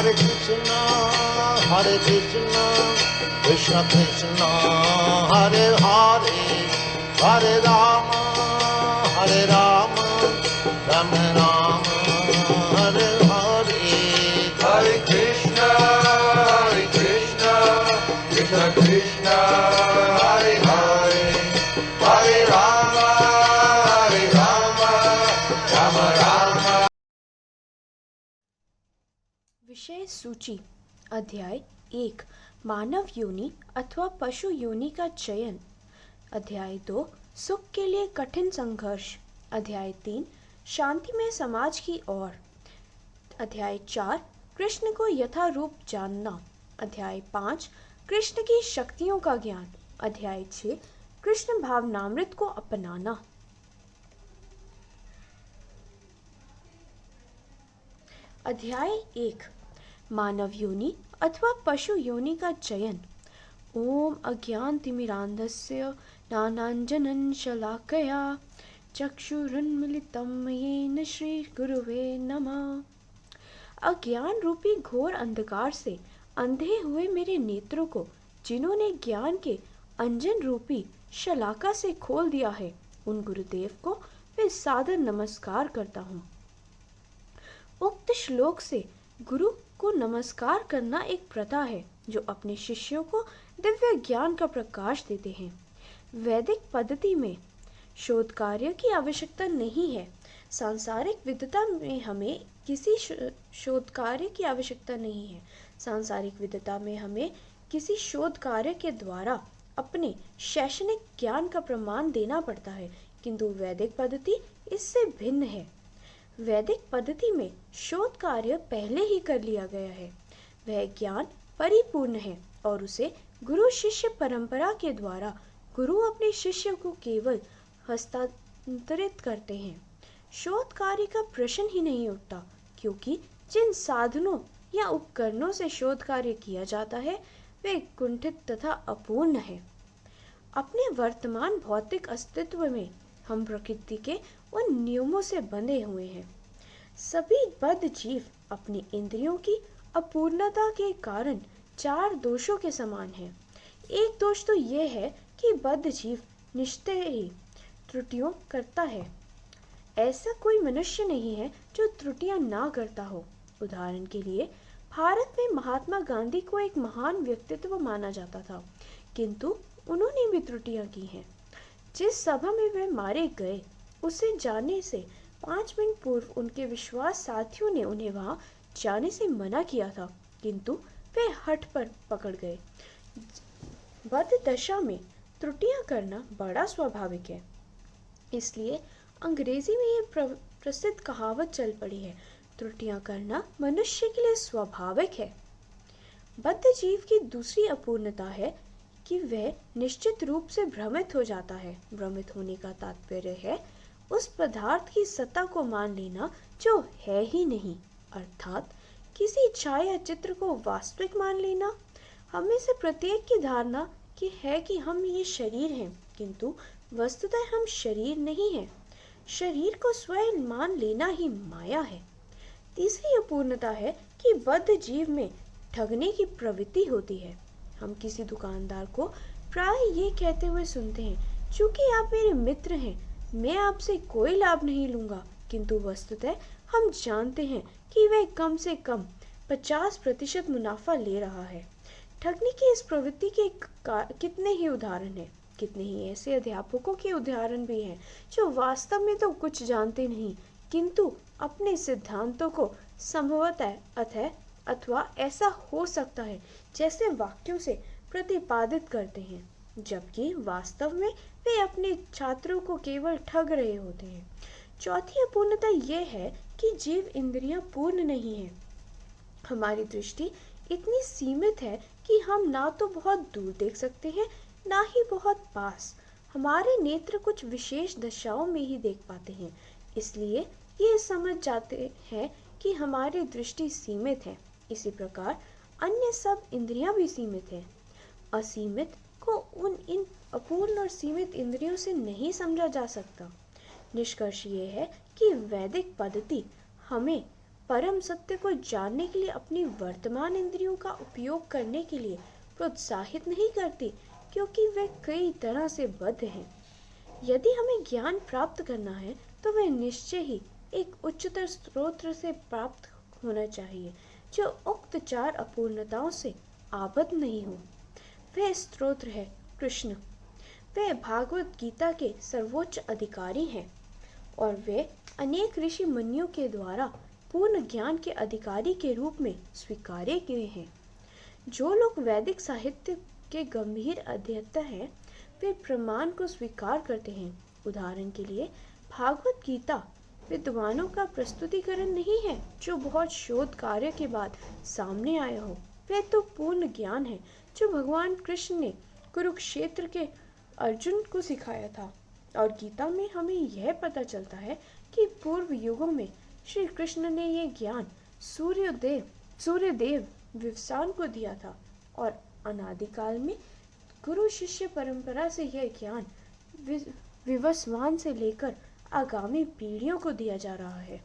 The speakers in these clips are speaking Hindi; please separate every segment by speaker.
Speaker 1: Hare Krishna, Krishna Krishna, Hare Hare, Hare Rama, Rama Rama, Hare Hare.
Speaker 2: Hare Krishna, Krishna Krishna, Hare Hare, Hare Rama, Rama Rama.
Speaker 3: विषय सूची अध्याय 1 मानव योनि अथवा पशु योनि का चयन। अध्याय 2 सुख के लिए कठिन संघर्ष। अध्याय 3 शांतिमय समाज की ओर। अध्याय 4 कृष्ण को यथारूप जानना। अध्याय 5 कृष्ण की शक्तियों का ज्ञान। अध्याय 6 कृष्ण भावनामृत को अपनाना। अध्याय 1 मानव योनि अथवा पशु योनि का चयन। ओम अज्ञानतिमिरान्धस्य ज्ञानाञ्जनं शलाकया चक्षुरुन्मीलितं येन श्रीगुरुवे नमः। अज्ञान रूपी घोर अंधकार से अंधे हुए मेरे नेत्रों को जिन्होंने ज्ञान के अंजन रूपी शलाका से खोल दिया है, उन गुरुदेव को मैं सादर नमस्कार करता हूँ। उक्त श्लोक से गुरु को नमस्कार करना एक प्रथा है जो अपने शिष्यों को दिव्य ज्ञान का प्रकाश देते हैं। वैदिक पद्धति में शोध कार्य की आवश्यकता नहीं है। सांसारिक विद्वता में हमें किसी शोध कार्य की आवश्यकता नहीं है। सांसारिक विद्वता में हमें किसी शोध कार्य के द्वारा अपने शैक्षणिक ज्ञान का प्रमाण देना पड़ता है, किंतु वैदिक पद्धति इससे भिन्न है। वैदिक पद्धति में शोध कार्य पहले ही कर लिया गया है। वह ज्ञान परिपूर्ण है और उसे गुरु शिष्य परंपरा के द्वारा गुरु अपने शिष्य को केवल हस्तांतरित करते हैं। शोध कार्य का प्रश्न ही नहीं उठता, क्योंकि जिन साधनों या उपकरणों से शोध कार्य किया जाता है वे कुंठित तथा अपूर्ण है। अपने वर्तमान भौतिक अस्तित्व में हम प्रकृति के उन नियमों से बंधे हुए हैं। सभी बद्ध जीव अपनी इंद्रियों की अपूर्णता के कारण 4 दोषों के समान हैं। एक दोष तो यह है कि बद्ध जीव निश्चय ही त्रुटियों करता है। ऐसा कोई मनुष्य नहीं है जो त्रुटियां ना करता हो। उदाहरण के लिए भारत में महात्मा गांधी को एक महान व्यक्तित्व माना जाता था, किंतु उन्होंने भी त्रुटियां की हैं। जिस सभा में वे मारे गए उसे जाने से 5 मिनट पूर्व उनके विश्वास साथियों ने उन्हें वहां जाने से मना किया था, किंतु वे हठ पर पकड़ गए। बद्ध दशा में त्रुटियां करना बड़ा स्वाभाविक है। इसलिए अंग्रेजी में ये प्रसिद्ध कहावत चल पड़ी है, त्रुटियां करना मनुष्य के लिए स्वाभाविक है। बद्ध जीव की दूसरी अपूर्णता है कि वह निश्चित रूप से भ्रमित हो जाता है। भ्रमित होने का तात्पर्य है उस पदार्थ की सत्ता को मान लेना जो है ही नहीं, अर्थात किसी छाया चित्र को वास्तविक मान लेना। हम में से प्रत्येक की धारणा की है कि हम ये शरीर हैं, किंतु वस्तुतः हम शरीर नहीं हैं। शरीर को स्वयं मान लेना ही माया है। तीसरी अपूर्णता है कि बद्ध जीव में ठगने की प्रवृत्ति होती है। हम किसी दुकानदार को प्राय ये कहते हुए सुनते हैं, चूंकि आप मेरे मित्र हैं मैं आपसे कोई लाभ नहीं लूंगा, किंतु वस्तुतः हम जानते हैं कि वह कम से कम 50% मुनाफा ले रहा है। ठगने की इस प्रवृत्ति के कितने ही उदाहरण हैं। कितने ही ऐसे अध्यापकों के उदाहरण भी हैं जो वास्तव में तो कुछ जानते नहीं, किंतु अपने सिद्धांतों को संभवतः अथवा ऐसा हो सकता है जैसे वाक्यों से प्रतिपादित करते हैं, जबकि वास्तव में वे अपने छात्रों को केवल ठग रहे होते हैं। चौथी अपूर्णता यह है कि जीव इंद्रियां पूर्ण नहीं है। हमारी दृष्टि इतनी सीमित है कि हम ना तो बहुत दूर देख सकते हैं, ना ही बहुत पास। हमारे नेत्र कुछ विशेष दशाओं में ही देख पाते हैं, इसलिए ये समझ जाते हैं कि हमारी दृष्टि सीमित है। इसी प्रकार अन्य सब इंद्रियां भी सीमित हैं। असीमित को इन अपूर्ण और सीमित इंद्रियों से नहीं समझा जा सकता। निष्कर्ष ये है कि वैदिक पद्धति हमें परम सत्य को जानने के लिए अपनी वर्तमान इंद्रियों का उपयोग करने के लिए प्रोत्साहित नहीं करती, क्योंकि वे कई तरह से बद्ध हैं। यदि हमें ज्ञान प्राप्त करना है तो वह निश्चय ही एक उच्चतर स्रोत से प्राप्त होना चाहिए, जो उक्त 4 अपूर्णताओं से आबद्ध नहीं हो। वह स्रोत है कृष्ण। वे भागवत गीता के सर्वोच्च अधिकारी हैं और वे अनेक ऋषि मुनियों के द्वारा पूर्ण ज्ञान के अधिकारी के रूप में स्वीकारे गए हैं। जो लोग वैदिक साहित्य के गंभीर अध्येता हैं, वे प्रमाण को स्वीकार करते हैं। उदाहरण के लिए, भागवत गीता विद्वानों का प्रस्तुतिकरण नहीं है जो बहुत शोध कार्य के बाद सामने आया हो। वह तो पूर्ण ज्ञान है जो भगवान कृष्ण ने कुरुक्षेत्र के अर्जुन को सिखाया था। और गीता में हमें यह पता चलता है कि पूर्व युगों में श्री कृष्ण ने यह ज्ञान सूर्यदेव विवस्वान को दिया था और अनादिकाल में गुरु शिष्य परंपरा से यह ज्ञान विवस्वान से लेकर आगामी पीढ़ियों को दिया जा रहा है।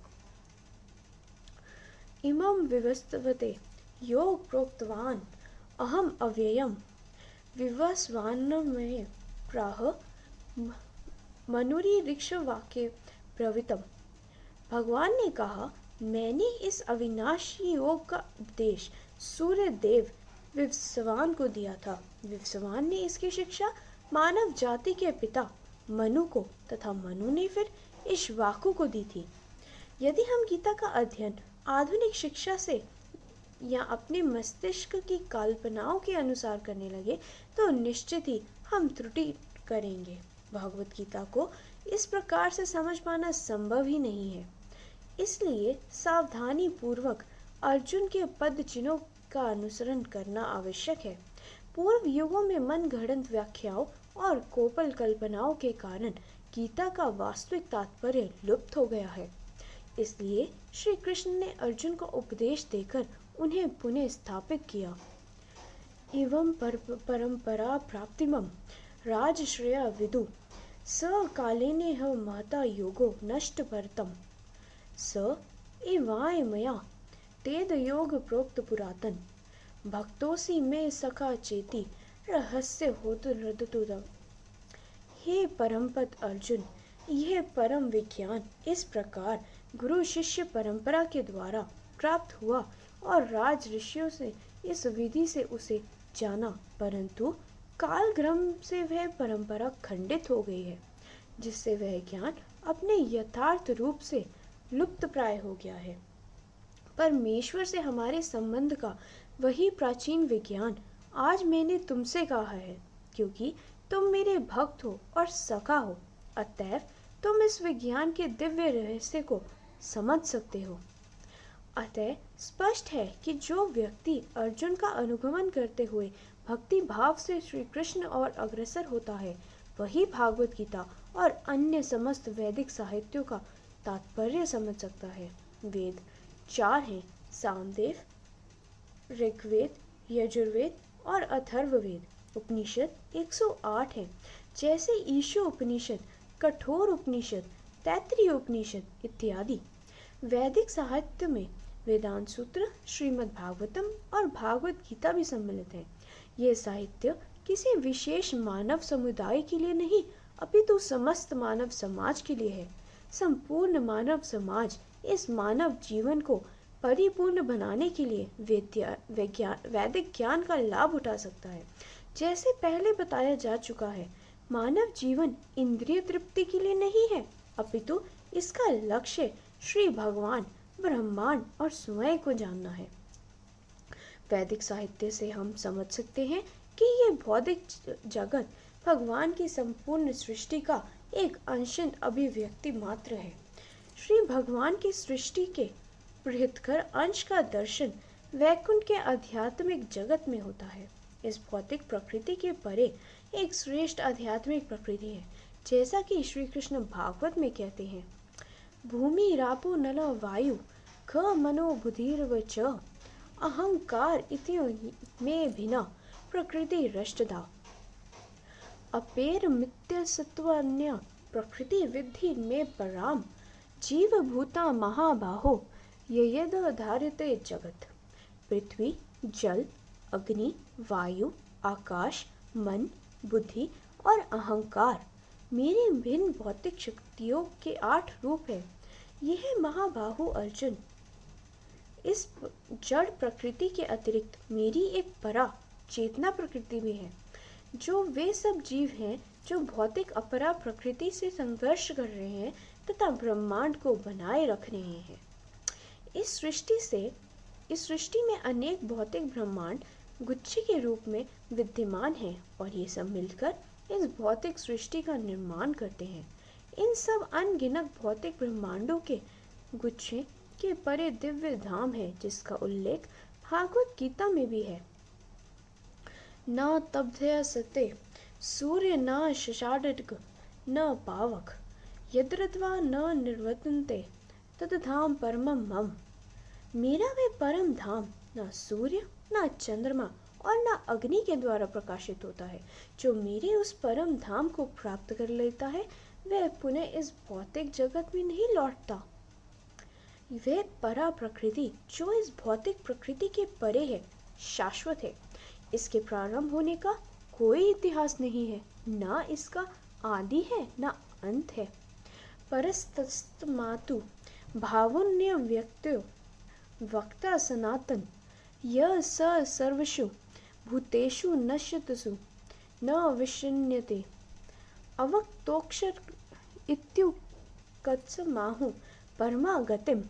Speaker 3: इमं विवस्वते यो प्रोक्तवान अहम अव्ययम विवस्वान्मये प्राह मनुरी ऋक्ष वाक्य प्रवृत्तम। भगवान ने कहा, मैंने इस अविनाशी योग का उपदेश सूर्यदेव विवस्वान को दिया था। विवस्वान ने इसकी शिक्षा मानव जाति के पिता मनु को तथा मनु ने फिर इक्ष्वाकु को दी थी। यदि हम गीता का अध्ययन आधुनिक शिक्षा से या अपने मस्तिष्क की कल्पनाओं के अनुसार करने लगे तो निश्चित ही हम त्रुटि करेंगे। भगवत गीता को इस प्रकार से समझ पाना संभव ही नहीं है। इसलिए सावधानी पूर्वक अर्जुन के पद चिन्हों का अनुसरण करना आवश्यक है। पूर्व युगों में मन गढ़ंत व्याख्याओं और कोपल कल्पनाओं के कारण गीता का वास्तविक तात्पर्य लुप्त हो गया है। इसलिए श्री कृष्ण ने अर्जुन को उपदेश देकर उन्हें पुनः स्थापित किया। एवं परंपरा प्राप्तिमं राजश्रेया विदु स कालेने ह महता योगो नष्ट परतम स एवाय मया तेद योग प्रोक्त पुरातन भक्तोसी में सखा चेती रहस्य होत रदतुदम। हे परमपद अर्जुन, यह परम विज्ञान इस प्रकार गुरु शिष्य परंपरा के द्वारा प्राप्त हुआ और राज ऋषियों से इस विधि से उसे जाना, परंतु कालक्रम से वह परंपरा खंडित हो गई है, जिससे वह ज्ञान अपने यथार्थ रूप से लुप्त प्राय हो गया है। परमेश्वर से हमारे संबंध का वही प्राचीन विज्ञान आज मैंने तुमसे कहा है, क्योंकि तुम मेरे भक्त हो और सखा हो, अतएव तुम इस विज्ञान के दिव्य रहस्य को समझ सकते हो। अतः स्पष्ट है कि जो व्यक्ति अर्जुन का अनुगमन करते हुए भक्ति भाव से श्री कृष्ण और अग्रसर होता है, वही भागवत गीता और अन्य समस्त वैदिक साहित्यों का तात्पर्य समझ सकता है। वेद 4 हैं, सामवेद, ऋग्वेद, यजुर्वेद और अथर्ववेद। उपनिषद 108 हैं, जैसे ईशो उपनिषद, कठोर उपनिषद, तैत्तिरीय उपनिषद इत्यादि। वैदिक साहित्य में वेदांत सूत्र, श्रीमद् भागवतम और भागवत गीता भी सम्मिलित है। ये साहित्य किसी विशेष मानव समुदाय के लिए नहीं, अपितु समस्त मानव समाज के लिए है। संपूर्ण मानव समाज इस मानव जीवन को परिपूर्ण बनाने के लिए वैदिक ज्ञान का लाभ उठा सकता है। जैसे पहले बताया जा चुका है, मानव जीवन इंद्रिय तृप्ति के लिए नहीं है, अपितु इसका लक्ष्य श्री भगवान, ब्रह्मांड और स्वयं को जानना है। वैदिक साहित्य से हम समझ सकते हैं कि ये भौतिक जगत भगवान की संपूर्ण सृष्टि का एक अंशत अभिव्यक्ति मात्र है। श्री भगवान की सृष्टि के बृहत्तर अंश का दर्शन वैकुंठ के आध्यात्मिक जगत में होता है। इस भौतिक प्रकृति के परे एक श्रेष्ठ आध्यात्मिक प्रकृति है, जैसा कि श्री कृष्ण भागवत में कहते हैं, भूमि रापो नल वायु ख मनो बुधिर्व च अहंकार इति में भिना प्रकृति रष्टदा अपेर मित्य सत्वन्य प्रकृति विद्धि में पराम जीव भूता महाबाहो ययदाधार्यते जगत। पृथ्वी, जल, अग्नि, वायु, आकाश, मन, बुद्धि और अहंकार मेरी भिन्न भौतिक शक्तियों के 8 रूप हैं। यह महाबाहु अर्जुन, इस जड़ प्रकृति के अतिरिक्त मेरी एक परा चेतना प्रकृति भी है, जो वे सब जीव हैं जो भौतिक अपरा प्रकृति से संघर्ष कर रहे हैं तथा ब्रह्मांड को बनाए रख रहे हैं। इस सृष्टि में अनेक भौतिक ब्रह्मांड गुच्छे के रूप में विद्यमान हैं और ये सब मिलकर इस भौतिक सृष्टि का निर्माण करते हैं। इन सब अनगिनत भौतिक ब्रह्मांडों के गुच्छे के परे दिव्य धाम है, जिसका उल्लेख भागवत गीता में भी है। न तब्धय सते सूर्य न शशाडक न पावक यद्रत्वा न निर्वर्तन्ते तद्धाम परमं मम। मेरा वे परम धाम न सूर्य, न चंद्रमा और न अग्नि के द्वारा प्रकाशित होता है। जो मेरे उस परम धाम को प्राप्त कर लेता है वह पुनः इस भौतिक जगत में नहीं लौटता। वह परा प्रकृति जो इस भौतिक प्रकृति के परे है, शाश्वत है। इसके प्रारंभ होने का कोई इतिहास नहीं है, न इसका आदि है न अंत है। परस्तमातु भावुन्य व्यक्तो वक्ता सनातन यह स सर्वशु भूतेषु नश्यतसु न विशन्यते। अवक्तोक्षर इत्युक्तमाहु परमा गतिम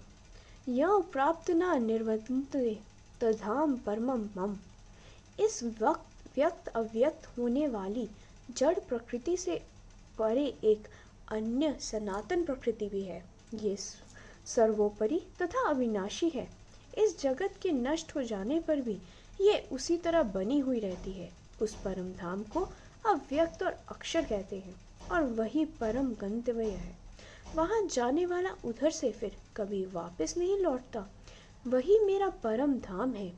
Speaker 3: यह प्राप्त न निर्वर्तन्ते तद्धाम परमं मम। इस व्यक्त अव्यक्त होने वाली जड़ प्रकृति से परे एक अन्य सनातन प्रकृति भी है। ये सर्वोपरि तथा अविनाशी है। इस जगत के नष्ट हो जाने पर भी ये उसी तरह बनी हुई रहती है। उस परम धाम को अव्यक्त और अक्षर कहते हैं और वही परम गंतव्य है। वहां जाने वाला उधर से फिर कभी वापस नहीं लौटता। वही मेरा परम धाम है।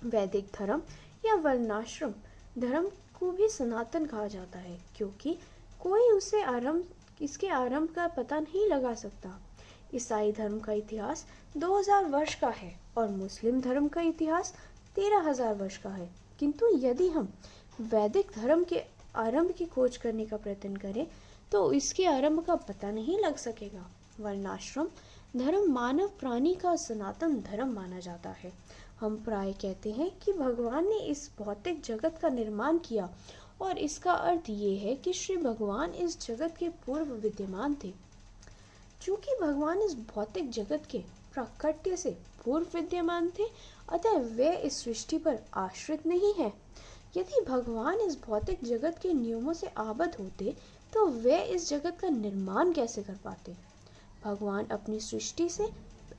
Speaker 3: वैदिक धर्म या वर्णाश्रम धर्म को भी सनातन कहा जाता है, क्योंकि कोई इसके आरंभ का पता नहीं लगा सकता। ईसाई धर्म का इतिहास 2000 वर्ष का है और मुस्लिम धर्म का इतिहास 13,000 वर्ष का है। किंतु यदि हम वैदिक धर्म के आरंभ की खोज करने का प्रयत्न करें तो इसके आरंभ का पता नहीं लग सकेगा। वर्णाश्रम धर्म मानव प्राणी का सनातन धर्म माना जाता है। हम प्राय कहते हैं कि भगवान ने इस भौतिक जगत का निर्माण किया और इसका अर्थ ये है कि श्री भगवान इस जगत के पूर्व विद्यमान थे। चूंकि भगवान इस भौतिक जगत के प्राकट्य से पूर्व विद्यमान थे, अतः वे इस सृष्टि पर आश्रित नहीं है। यदि भगवान इस भौतिक जगत के नियमों से आबद्ध होते तो वे इस जगत का निर्माण कैसे कर पाते। भगवान अपनी सृष्टि से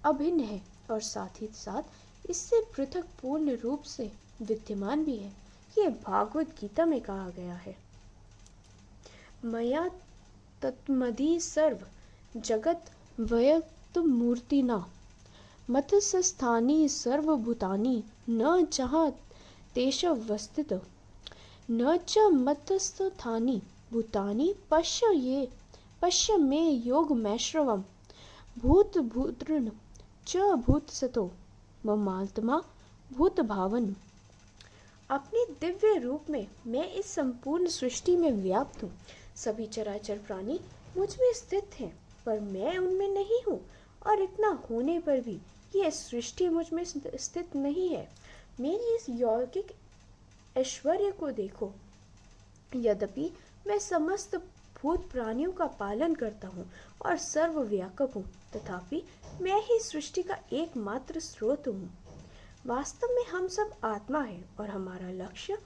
Speaker 3: अभिन्न है और साथ ही साथ इससे पृथक पूर्ण रूप से विद्यमान भी है। ये भागवत गीता में कहा गया है। मया तत्मदि सर्व जगत व्यक्त मूर्तिना मतस्थानी सर्वभूतानि न जहाँ तेषवस्थित न च मतस्थानि भूतानि पश्य मे योगमैश्रवम् भूतभूतृन् च भूतसतो ममात्मा भूतभावन। अपने दिव्य रूप में मैं इस संपूर्ण सृष्टि में व्याप्त हूँ। सभी चराचर प्राणी मुझ में स्थित हैं, पर मैं उनमें नहीं हूँ, और इतना होने पर भी ये सृष्टि मुझ में स्थित नहीं है। मेरी इस यौगिक ऐश्वर्य को देखो। यद्यपि मैं समस्त भूत प्राणियों का पालन करता हूँ और सर्वव्यापक हूँ, तथापि मैं ही सृष्टि का एकमात्र स्रोत हूँ। वास्तव में हम सब आत्मा है और हमारा लक्ष्य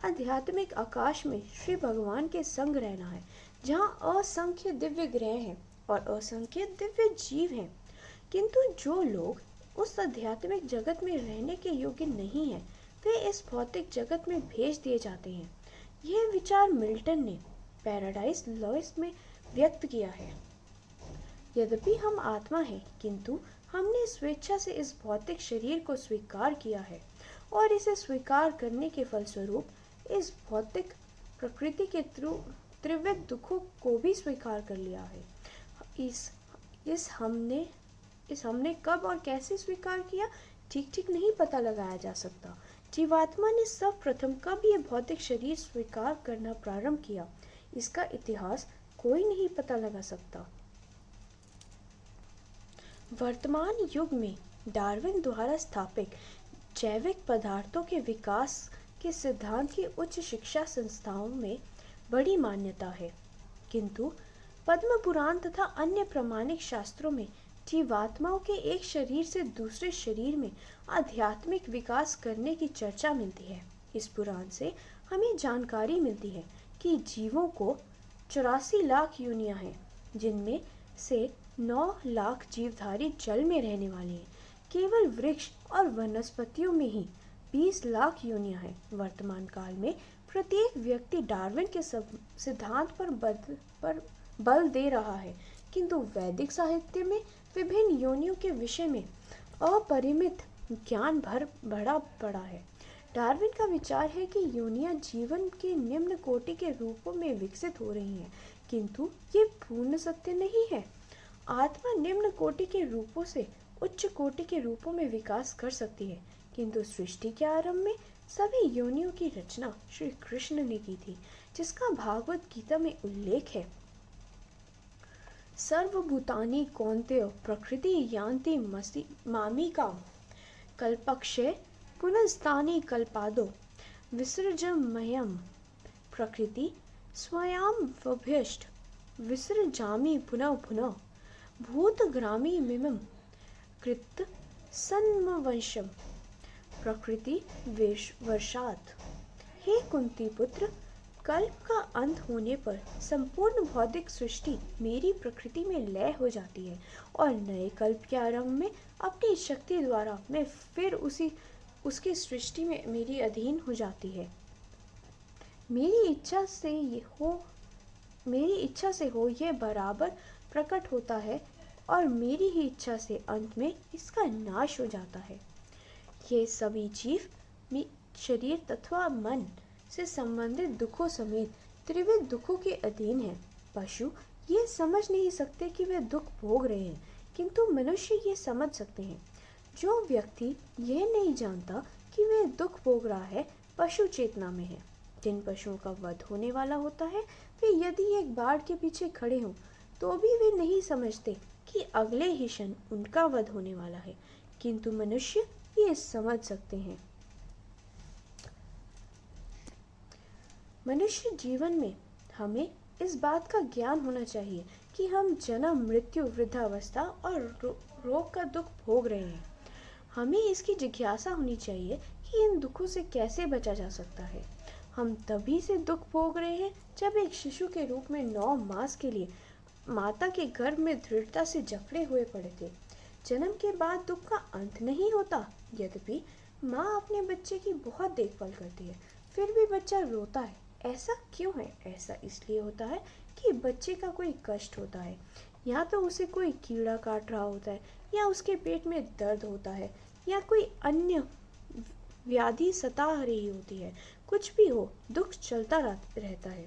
Speaker 3: आध्यात्मिक आकाश में श्री भगवान के संग रहना है, जहाँ असंख्य दिव्य ग्रह हैं और असंख्य दिव्य जीव हैं। किंतु जो लोग उस आध्यात्मिक जगत में रहने के योग्य नहीं हैं, वे इस भौतिक जगत में भेज दिए जाते हैं। यह विचार मिल्टन ने पैराडाइज लॉस्ट में व्यक्त किया है। यद्यपि हम आत्मा हैं, किंतु हमने स्वेच्छा से इस भौतिक शरीर को स्वीकार किया है और इसे स्वीकार करने के फलस्वरूप इस भौतिक प्रकृति के त्रिविध दुखों को भी स्वीकार कर लिया है। इस हमने कब और कैसे स्वीकार किया, ठीक नहीं पता लगाया जा सकता। जीवात्मा ने सब प्रथम कब ये भौतिक शरीर स्वीकार करना प्रारंभ किया, इसका इतिहास कोई नहीं पता लगा सकता। वर्तमान युग में डार्विन द्वारा स्थापित जैविक पदार्थों के विकास के सिद्धांत की उच्च शिक्षा संस्थाओं में बड़ी मान्यता है, किंतु पद्म पुराण तथा अन्य प्रामाणिक शास्त्रों में जीवात्माओं के एक शरीर से दूसरे शरीर में आध्यात्मिक विकास करने की चर्चा मिलती है। इस पुराण से हमें जानकारी मिलती है कि जीवों को 84 लाख योनियां हैं, जिनमें से 9 लाख जीवधारी जल में रहने वाले हैं। केवल वृक्ष और वनस्पतियों में ही 20 लाख योनियां हैं। वर्तमान काल में प्रत्येक व्यक्ति डार्विन के सिद्धांत पर बल दे रहा है, किंतु वैदिक साहित्य में विभिन्न योनियों के विषय में अपरिमित ज्ञान भरा पड़ा है। डार्विन का विचार है कि योनियां जीवन के निम्न कोटि के रूपों में विकसित हो रही हैं, किंतु ये पूर्ण सत्य नहीं है। आत्मा निम्न कोटि के रूपों से उच्च कोटि के रूपों में विकास कर सकती है, किंतु सृष्टि के आरंभ में सभी योनियों की रचना श्री कृष्ण ने की थी, जिसका भागवत गीता में उल्लेख है। सर्वभूतानि कौन्तेय प्रकृति यान्ति मामिकाम कल्पक्षय पुनस्तानि कल्पादो विसृजमयम् प्रकृति स्वयंभ्यष्ट विसृजामि पुनः पुनः भूतग्रामी मिमं कृत सन्मवंशम प्रकृति वर्षात। हे कुंती पुत्र, कल्प का अंत होने पर संपूर्ण भौतिक सृष्टि मेरी प्रकृति में लय हो जाती है और नए कल्प के आरंभ में अपनी शक्ति द्वारा मैं फिर उसकी सृष्टि में मेरी अधीन हो जाती है। मेरी इच्छा से हो यह बराबर प्रकट होता है और मेरी ही इच्छा से अंत में इसका नाश हो जाता है। ये सभी जीव शरीर तथा मन से संबंधित दुखों समेत त्रिविध दुखों के अधीन हैं। पशु ये समझ नहीं सकते कि वे दुख भोग रहे हैं, किंतु मनुष्य ये समझ सकते हैं। जो व्यक्ति यह नहीं जानता कि वे दुख भोग रहा है, पशु चेतना में है। जिन पशुओं का वध होने वाला होता है, वे यदि एक बाढ़ के पीछे खड़े हों तो भी वे नहीं समझते कि अगले ही क्षण उनका वध होने वाला है, किंतु मनुष्य ये समझ सकते हैं। मनुष्य जीवन में हमें इस बात का ज्ञान होना चाहिए कि हम जन्म, मृत्यु, वृद्धावस्था और रोग का दुख भोग रहे हैं। हमें इसकी जिज्ञासा होनी चाहिए कि इन दुखों से कैसे बचा जा सकता है। हम तभी से दुख भोग रहे हैं जब एक शिशु के रूप में 9 मास के लिए माता के गर्भ में दृढ़ता से जकड़े हुए पड़े थे। जन्म के बाद दुख का अंत नहीं होता। यद्यपि माँ अपने बच्चे की बहुत देखभाल करती है, फिर भी बच्चा रोता है। ऐसा क्यों है? ऐसा इसलिए होता है कि बच्चे का कोई कष्ट होता है, या तो उसे कोई कीड़ा काट रहा होता है, या उसके पेट में दर्द होता है, या कोई अन्य व्याधि सता रही होती है। कुछ भी हो, दुख चलता रहता है।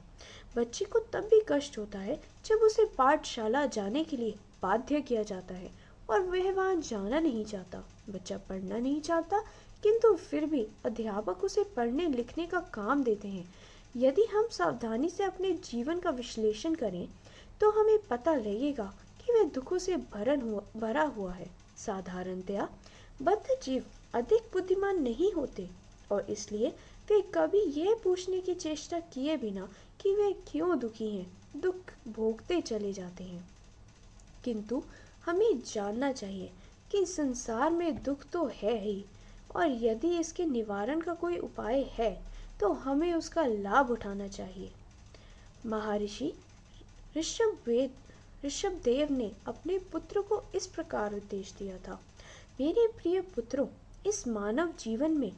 Speaker 3: बच्चे को तब भी कष्ट होता है जब उसे पाठशाला जाने के लिए बाध्य किया जाता है और वह वहाँ जाना नहीं चाहता। बच्चा पढ़ना नहीं चाहता, किंतु फिर भी अध्यापक उसे पढ़ने लिखने का काम देते हैं। यदि हम सावधानी से अपने जीवन का विश्लेषण करें तो हमें पता लगेगा कि वह दुखों से भरा हुआ है। साधारणतया बद्ध जीव अधिक बुद्धिमान नहीं होते और इसलिए वे कभी यह पूछने की चेष्टा किए बिना कि वे क्यों दुखी हैं, दुख भोगते चले जाते हैं। किंतु हमें जानना चाहिए कि संसार में दुख तो है ही, और यदि इसके निवारण का कोई उपाय है तो हमें उसका लाभ उठाना चाहिए। महर्षि ऋषभदेव ने अपने पुत्र को इस प्रकार उपदेश दिया था। मेरे प्रिय पुत्रों, इस मानव जीवन में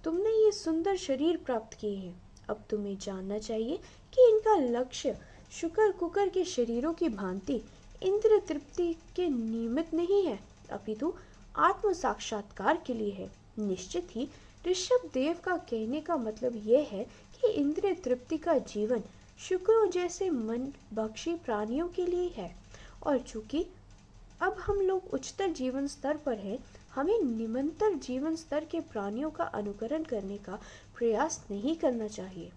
Speaker 3: तुमने ये सुंदर शरीर प्राप्त किए हैं। अब तुम्हें जानना चाहिए कि इनका लक्ष्य शुकर कुकर के शरीरों की भांति इंद्रिय तृप्ति के निमित्त नहीं है, अपितु आत्म साक्षात्कार के लिए है। निश्चित ही ऋषभदेव का कहने का मतलब यह है कि इंद्रिय तृप्ति का जीवन शुक्रों जैसे मन भक्षी प्राणियों के लिए है, और चूंकि अब हम लोग उच्चतर जीवन स्तर पर हैं, हमें निम्नतर जीवन स्तर के प्राणियों का अनुकरण करने का प्रयास नहीं करना चाहिए।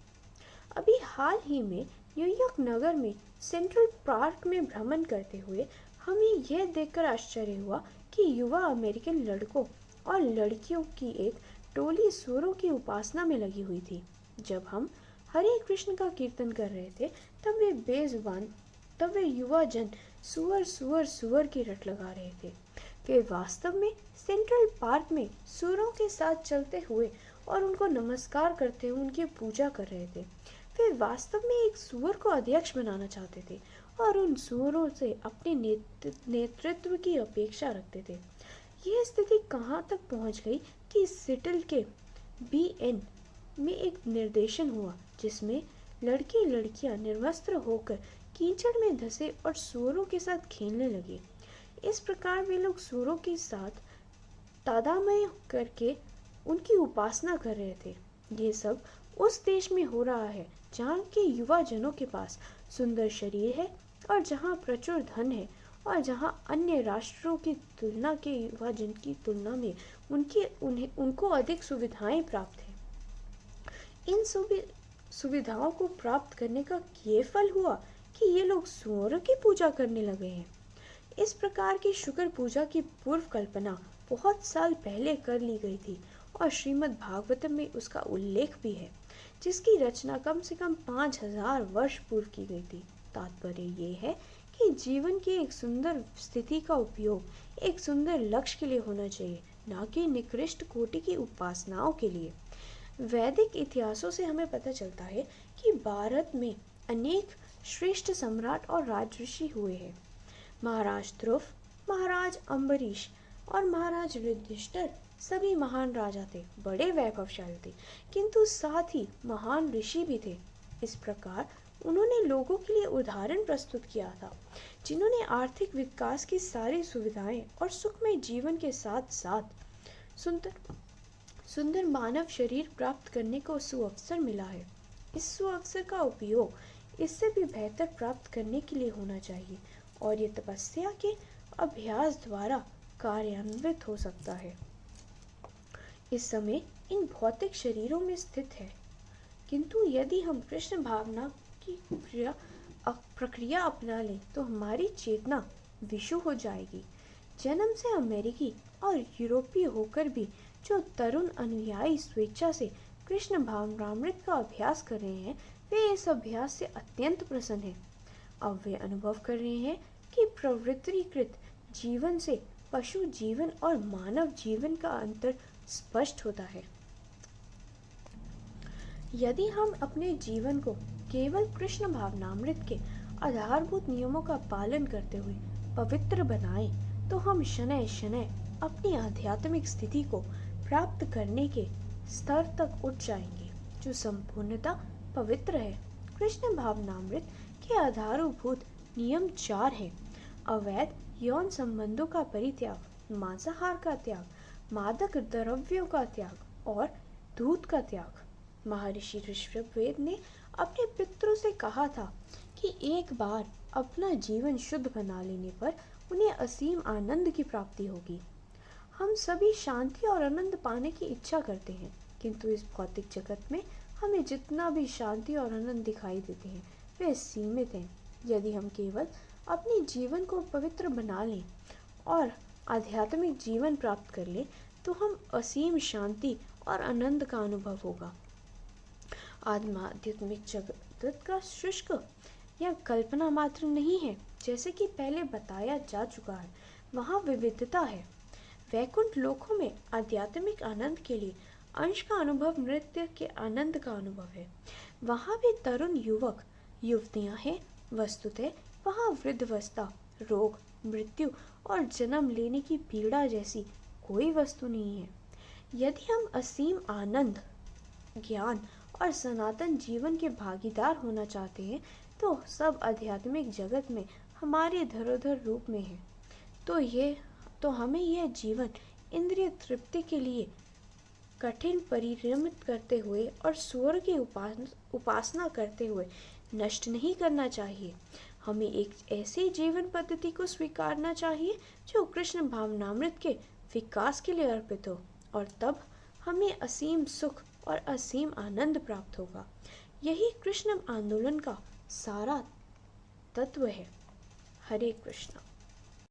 Speaker 3: अभी हाल ही में न्यूयॉर्क नगर में सेंट्रल पार्क में भ्रमण करते हुए हमें यह देखकर आश्चर्य हुआ कि युवा अमेरिकन लड़कों और लड़कियों की एक टोली सुअरों की उपासना में लगी हुई थी। जब हम हरे कृष्ण का कीर्तन कर रहे थे तब वे युवा जन सुअर सुअर सुअर की रट लगा रहे थे। वे वास्तव में सेंट्रल पार्क में सुअरों के साथ चलते हुए और उनको नमस्कार करते हुए उनकी पूजा कर रहे थे। वे वास्तव में एक सुअर को अध्यक्ष बनाना चाहते थे और उन सुअरों से अपने नेतृत्व की अपेक्षा रखते थे। यह स्थिति कहाँ तक पहुँच गई कि सिटल के BN में एक निर्देशन हुआ जिसमें लड़के लड़कियां निर्वस्त्र होकर कीचड़ में धंसे और सुअरों के साथ खेलने लगे। इस प्रकार वे लोग सुअरों के साथ तादात्म्य करके उनकी उपासना कर रहे थे। ये सब उस देश में हो रहा है जहाँ के युवा जनों के पास सुंदर शरीर है और जहाँ प्रचुर धन है और जहाँ अन्य राष्ट्रों की तुलना के युवा जन की तुलना में उनको अधिक सुविधाएं प्राप्त है। इन सुविधाओं को प्राप्त करने का ये फल हुआ कि ये लोग सुअरों की पूजा करने लगे हैं। इस प्रकार की शुक्र पूजा की पूर्व कल्पना बहुत साल पहले कर ली गई थी और श्रीमद् भागवतम में उसका उल्लेख भी है, जिसकी रचना कम से कम 5000 वर्ष पूर्व की गई थी। तात्पर्य ये है कि जीवन की एक सुंदर स्थिति का उपयोग एक सुंदर लक्ष्य के लिए होना चाहिए, न कि निकृष्ट कोटि की उपासनाओं के लिए। वैदिक इतिहासों से हमें पता चलता है कि भारत में अनेक श्रेष्ठ सम्राट और राजऋषि हुए हैं। महाराज ध्रुव, महाराज अम्बरीश और महाराज युधिष्ठिर सभी महान राजा थे, बड़े वैभवशाली थे, किंतु साथ ही महान ऋषि भी थे। इस प्रकार उन्होंने लोगों के लिए उदाहरण प्रस्तुत किया था, जिन्होंने आर्थिक विकास की सारी सुविधाएं और सुखमय जीवन के साथ साथ सुंदर मानव शरीर प्राप्त करने को सुअवसर मिला है। इस सुअवसर का उपयोग इससे भी बेहतर प्राप्त करने के लिए होना चाहिए और ये तपस्या के अभ्यास द्वारा कार्यान्वित हो सकता है। इस समय इन भौतिक शरीरों में स्थित है, किंतु यदि हम कृष्ण भावना की प्रक्रिया अपना लें तो हमारी चेतना विशु हो जाएगी। जन्म से अमेरिकी और यूरोपीय होकर भी जो तरुण अनुयायी स्वेच्छा से कृष्ण भावनामृत का अभ्यास कर रहे हैं, वे इस अभ्यास से अत्यंत प्रसन्न हैं। अब वे अनुभव कर रहे हैं कि प्रवृत्तिकृत जीवन से पशु जीवन और मानव जीवन का अंतर स्पष्ट होता है। यदि हम अपने जीवन को केवल कृष्ण भावनामृत के आधारभूत नियमों का पालन करते हुए पवित्र बनाएं, तो हम शनैः शनैः अपनी आध्यात्मिक स्थिति को प्राप्त करने के स्तर तक उठ जाएंगे, जो संपूर्णतः पवित्र है। कृष्ण भावनामृत के आधारभूत नियम 4 हैं: अवैध यौन संबंधों का परित्याग, मांसाहार का त्याग, मादक द्रव्यों का त्याग और दूध का त्याग। महर्षि ऋषभवेद ने अपने पितरों से कहा था कि एक बार अपना जीवन शुद्ध बना लेने पर उन्हें असीम आनंद की प्राप्ति होगी। हम सभी शांति और आनंद पाने की इच्छा करते हैं, किंतु इस भौतिक जगत में हमें जितना भी शांति और आनंद दिखाई देते हैं वे सीमित हैं। यदि हम केवल अपने जीवन को पवित्र बना लें और आध्यात्मिक जीवन प्राप्त कर लें तो हम असीम शांति और आनंद का अनुभव होगा। आध्यात्मिक जगत का शुष्क या कल्पना मात्र नहीं है, जैसे कि पहले बताया जा चुका है। वहाँ विविधता है। वैकुंठ लोकों में आध्यात्मिक आनंद के लिए अंश का अनुभव नृत्य के आनंद का अनुभव है। वहाँ भी तरुण युवक युवतियाँ हैं। वस्तुतः वहाँ वृद्धावस्था, रोग, मृत्यु और जन्म लेने की पीड़ा जैसी कोई वस्तु नहीं है। यदि हम असीम आनंद, ज्ञान और सनातन जीवन के भागीदार होना चाहते हैं तो सब आध्यात्मिक जगत में हमारे धरोधर रूप में है। तो हमें यह जीवन इंद्रिय तृप्ति के लिए कठिन परिश्रमित करते हुए और स्वर्ग की उपासना करते हुए नष्ट नहीं करना चाहिए। हमें एक ऐसी जीवन पद्धति को स्वीकारना चाहिए जो कृष्ण भावनामृत के विकास के लिए अर्पित हो, और तब हमें असीम सुख और असीम आनंद प्राप्त होगा। यही कृष्ण आंदोलन का सारा तत्व है। हरे कृष्ण।